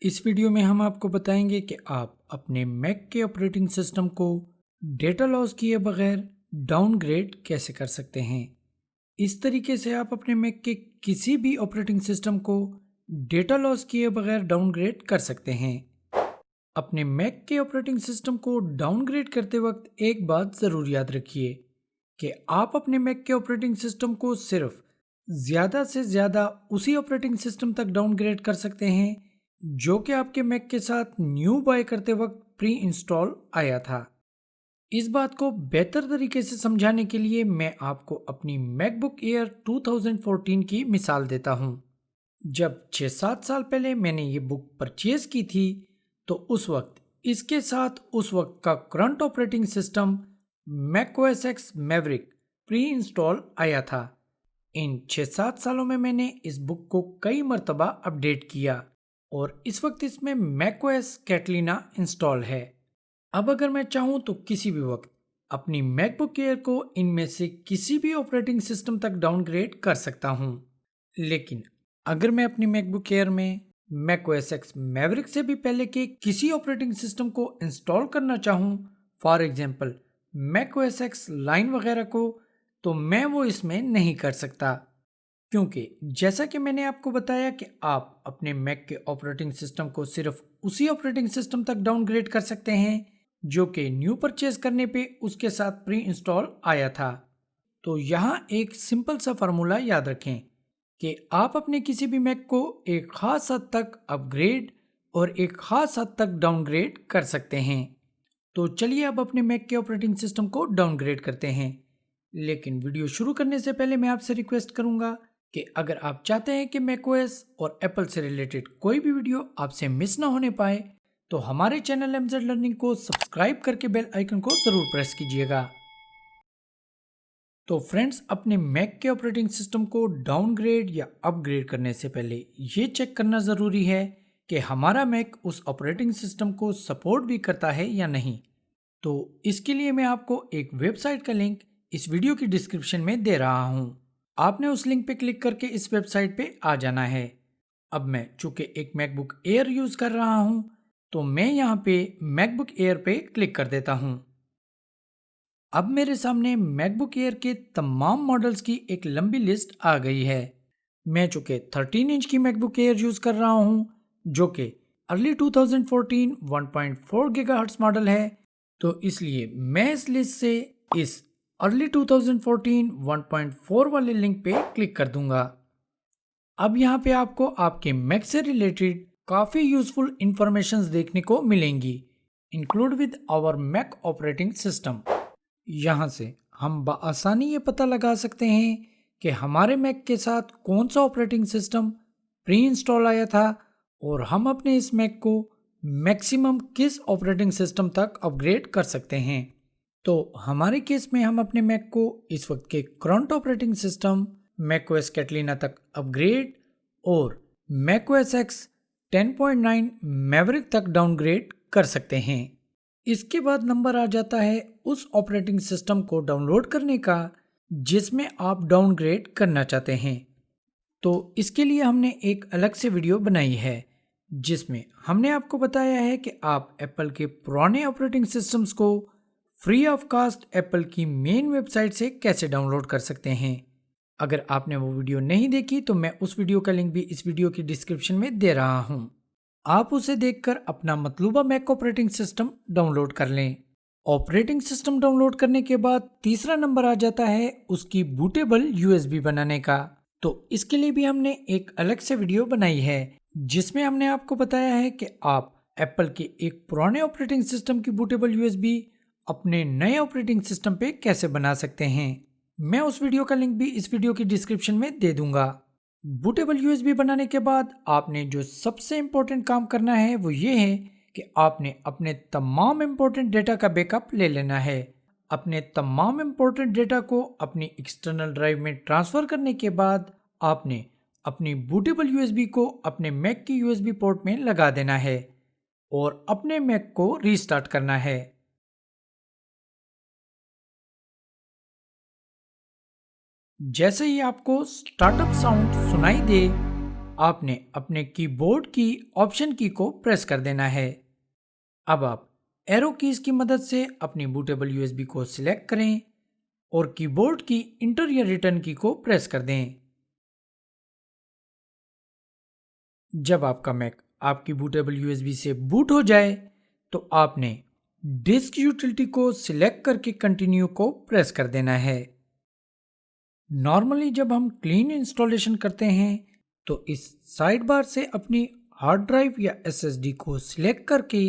इस वीडियो में हम आपको बताएंगे कि आप अपने मैक के ऑपरेटिंग सिस्टम को डेटा लॉस किए बगैर डाउनग्रेड कैसे कर सकते हैं। इस तरीके से आप अपने मैक के किसी भी ऑपरेटिंग सिस्टम को डेटा लॉस किए बगैर डाउनग्रेड कर सकते हैं। अपने मैक के ऑपरेटिंग सिस्टम को डाउनग्रेड करते वक्त एक बात ज़रूर याद रखिए कि आप अपने मैक के ऑपरेटिंग सिस्टम को सिर्फ ज़्यादा से ज़्यादा उसी ऑपरेटिंग सिस्टम तक डाउनग्रेड कर सकते हैं जो कि आपके मैक के साथ न्यू बाय करते वक्त प्री इंस्टॉल आया था। इस बात को बेहतर तरीके से समझाने के लिए मैं आपको अपनी मैकबुक एयर 2014 की मिसाल देता हूँ। जब 6-7 साल पहले मैंने ये बुक परचेज की थी तो उस वक्त इसके साथ उस वक्त का current operating system macOS X Maverick pre install आया था। इन 6-7 सालों में मैंने इस बुक को कई मरतबा अपडेट किया और इस वक्त इसमें मैकओएस कैटलीना इंस्टॉल है। अब अगर मैं चाहूँ तो किसी भी वक्त अपनी मैकबुक एयर को इनमें से किसी भी ऑपरेटिंग सिस्टम तक डाउनग्रेड कर सकता हूँ। लेकिन अगर मैं अपनी मैकबुक एयर में मैकओएस एक्स मैवरिक से भी पहले के किसी ऑपरेटिंग सिस्टम को इंस्टॉल करना चाहूँ, for example macOS X Lion वगैरह को, तो मैं वो इसमें नहीं कर सकता, क्योंकि जैसा कि मैंने आपको बताया कि आप अपने मैक के ऑपरेटिंग सिस्टम को सिर्फ उसी ऑपरेटिंग सिस्टम तक डाउनग्रेड कर सकते हैं जो कि न्यू परचेज करने पे उसके साथ प्री इंस्टॉल आया था। तो यहाँ एक सिंपल सा फार्मूला याद रखें कि आप अपने किसी भी मैक को एक खास हद तक अपग्रेड और एक खास हद तक डाउनग्रेड कर सकते हैं। तो चलिए अब अपने मैक के ऑपरेटिंग सिस्टम को डाउनग्रेड करते हैं। लेकिन वीडियो शुरू करने से पहले मैं आपसे रिक्वेस्ट करूंगा कि अगर आप चाहते हैं कि मैकओएस और एप्पल से रिलेटेड कोई भी वीडियो आपसे मिस ना होने पाए तो हमारे चैनल एमजेड लर्निंग को सब्सक्राइब करके बेल आइकन को ज़रूर प्रेस कीजिएगा। तो फ्रेंड्स, अपने मैक के ऑपरेटिंग सिस्टम को डाउनग्रेड या अपग्रेड करने से पहले ये चेक करना ज़रूरी है कि हमारा मैक उस ऑपरेटिंग सिस्टम को सपोर्ट भी करता है या नहीं। तो इसके लिए मैं आपको एक वेबसाइट का लिंक इस वीडियो की डिस्क्रिप्शन में दे रहा हूँ। आपने उस लिंक पे क्लिक करके इस वेबसाइट पे आ जाना है। अब मैं चूंकि एक मैकबुक एयर यूज़ कर रहा हूँ तो मैं यहाँ पे मैकबुक एयर पे क्लिक कर देता हूँ। अब मेरे सामने मैकबुक एयर के तमाम मॉडल्स की एक लंबी लिस्ट आ गई है। मैं चूंकि 13 इंच की मैकबुक एयर यूज़ कर रहा हूँ जो कि अर्ली 2014 1.4 गीगाहर्ट्ज़ मॉडल है, तो इसलिए मैं इस लिस्ट से इस अर्ली 2014 1.4 वाले लिंक पे क्लिक कर दूंगा। अब यहाँ पे आपको आपके मैक से रिलेटेड काफ़ी यूजफुल इंफॉर्मेशंस देखने को मिलेंगी, include with our Mac operating system. यहाँ से हम बआसानी ये पता लगा सकते हैं कि हमारे मैक के साथ कौन सा ऑपरेटिंग सिस्टम प्री इंस्टॉल आया था और हम अपने इस मैक को मैक्सिमम किस ऑपरेटिंग सिस्टम तक अपग्रेड कर सकते हैं। तो हमारे केस में हम अपने मैक को इस वक्त के current operating system macOS Catalina तक अपग्रेड और मैकओएस एक्स 10.9 मैवरिक तक डाउनग्रेड कर सकते हैं। इसके बाद नंबर आ जाता है उस ऑपरेटिंग सिस्टम को डाउनलोड करने का जिसमें आप डाउनग्रेड करना चाहते हैं। तो इसके लिए हमने एक अलग से वीडियो बनाई है जिसमें हमने आपको बताया है कि आप एप्पल के पुराने ऑपरेटिंग सिस्टम्स को फ्री ऑफ कास्ट एप्पल की मेन वेबसाइट से कैसे डाउनलोड कर सकते हैं। अगर आपने वो वीडियो नहीं देखी तो मैं उस वीडियो का लिंक भी इस वीडियो की डिस्क्रिप्शन में दे रहा हूँ। आप उसे देखकर अपना मतलूबा मैक ऑपरेटिंग सिस्टम डाउनलोड कर लें। ऑपरेटिंग सिस्टम डाउनलोड करने के बाद तीसरा नंबर आ जाता है उसकी बूटेबल यूएसबी बनाने का। तो इसके लिए भी हमने एक अलग से वीडियो बनाई है जिसमें हमने आपको बताया है कि आप एप्पल के एक पुराने ऑपरेटिंग सिस्टम की बूटेबल यूएसबी अपने नए ऑपरेटिंग सिस्टम पे कैसे बना सकते हैं। मैं उस वीडियो का लिंक भी इस वीडियो की डिस्क्रिप्शन में दे दूंगा। बूटेबल यूएसबी बनाने के बाद आपने जो सबसे इम्पोर्टेंट काम करना है वो ये है कि आपने अपने तमाम इम्पोर्टेंट डेटा का बैकअप ले लेना है। अपने तमाम इम्पोर्टेंट डेटा को अपनी एक्सटर्नल ड्राइव में ट्रांसफ़र करने के बाद आपने अपनी बूटेबल यूएसबी को अपने मैक की यूएसबी पोर्ट में लगा देना है और अपने मैक को रीस्टार्ट करना है। जैसे ही आपको स्टार्टअप साउंड सुनाई दे, आपने अपने कीबोर्ड की ऑप्शन की को प्रेस कर देना है। अब आप एरो कीज की मदद से अपनी बूटेबल यूएसबी को सिलेक्ट करें और कीबोर्ड की इंटर या रिटर्न की को प्रेस कर दें। जब आपका मैक आपकी बूटेबल यूएसबी से बूट हो जाए तो आपने डिस्क यूटिलिटी को सिलेक्ट करके कंटिन्यू को प्रेस कर देना है। नॉर्मली जब हम क्लीन इंस्टॉलेशन करते हैं तो इस साइड बार से अपनी हार्ड ड्राइव या एसएसडी को सिलेक्ट करके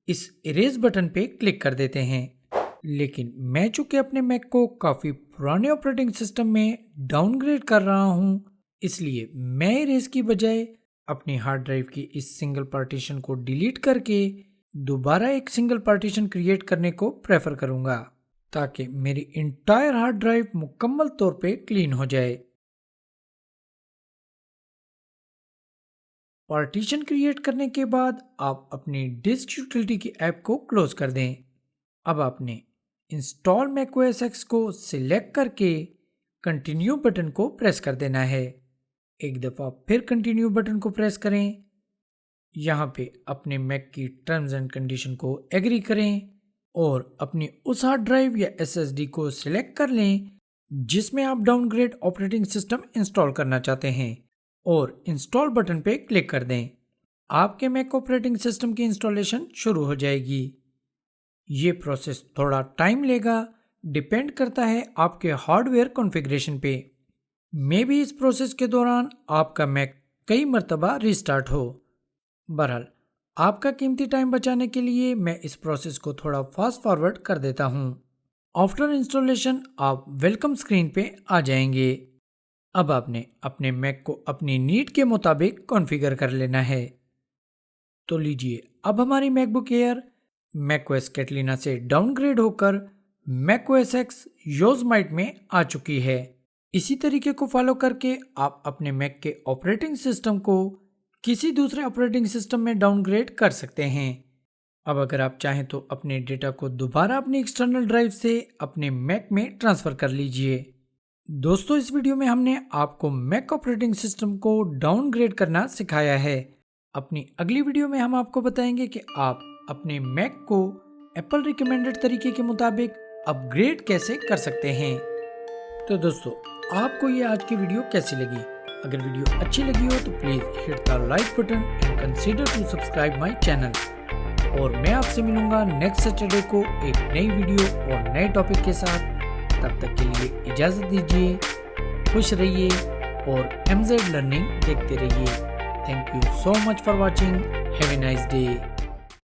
इस इरेज बटन पे क्लिक कर देते हैं, लेकिन मैं चूंकि अपने मैक को काफ़ी पुराने ऑपरेटिंग सिस्टम में डाउनग्रेड कर रहा हूं, इसलिए मैं इरेज की बजाय अपनी हार्ड ड्राइव की इस सिंगल पार्टीशन को डिलीट करके दोबारा एक सिंगल पार्टीशन क्रिएट करने को प्रेफर करूंगा ताकि मेरी इंटायर हार्ड ड्राइव मुकम्मल तौर पे क्लीन हो जाए। पार्टीशन क्रिएट करने के बाद आप अपनी डिस्क यूटिलिटी की ऐप को क्लोज कर दें। अब आपने इंस्टॉल मैकओएस एक्स को सिलेक्ट करके कंटिन्यू बटन को प्रेस कर देना है। एक दफ़ा फिर कंटिन्यू बटन को प्रेस करें। यहाँ पे अपने मैक की टर्म्स एंड कंडीशन को एग्री करें और अपनी उस हार्ड ड्राइव या एसएसडी को सिलेक्ट कर लें जिसमें आप डाउनग्रेड ऑपरेटिंग सिस्टम इंस्टॉल करना चाहते हैं और इंस्टॉल बटन पे क्लिक कर दें। आपके मैक ऑपरेटिंग सिस्टम की इंस्टॉलेशन शुरू हो जाएगी। ये प्रोसेस थोड़ा टाइम लेगा, डिपेंड करता है आपके हार्डवेयर कॉन्फ़िगरेशन पे। मे भी इस प्रोसेस के दौरान आपका मैक कई मरतबा रिस्टार्ट हो। बहरहाल आपका कीमती टाइम बचाने के लिए मैं इस प्रोसेस को थोड़ा फास्ट फॉरवर्ड कर देता हूँ। आफ्टर इंस्टॉलेशन आप वेलकम स्क्रीन पे आ जाएंगे। अब आपने अपने मैक को अपनी नीड के मुताबिक कॉन्फ़िगर कर लेना है। तो लीजिए, अब हमारी मैकबुक एयर मैकओएस कैटलीना से डाउनग्रेड होकर मैकओएस एक्स योज़माइट में आ चुकी है। इसी तरीके को फॉलो करके आप अपने मैक के ऑपरेटिंग सिस्टम को किसी दूसरे ऑपरेटिंग सिस्टम में डाउनग्रेड कर सकते हैं। अब अगर आप चाहें तो अपने डेटा को दोबारा अपनी एक्सटर्नल ड्राइव से अपने मैक में ट्रांसफ़र कर लीजिए। दोस्तों, इस वीडियो में हमने आपको मैक ऑपरेटिंग सिस्टम को डाउनग्रेड करना सिखाया है। अपनी अगली वीडियो में हम आपको बताएंगे कि आप अपने मैक को एप्पल रिकमेंडेड तरीके के मुताबिक अपग्रेड कैसे कर सकते हैं। तो दोस्तों, आपको ये आज की वीडियो कैसी लगी? अगर वीडियो अच्छी लगी हो तो please hit the like button and consider to subscribe my channel. और मैं आपसे मिलूंगा नेक्स्ट सैटरडे को एक नई वीडियो और नए टॉपिक के साथ। तब तक के लिए इजाज़त दीजिए, खुश रहिए और MZ लर्निंग देखते रहिए। Thank you so much for watching. Have a nice day.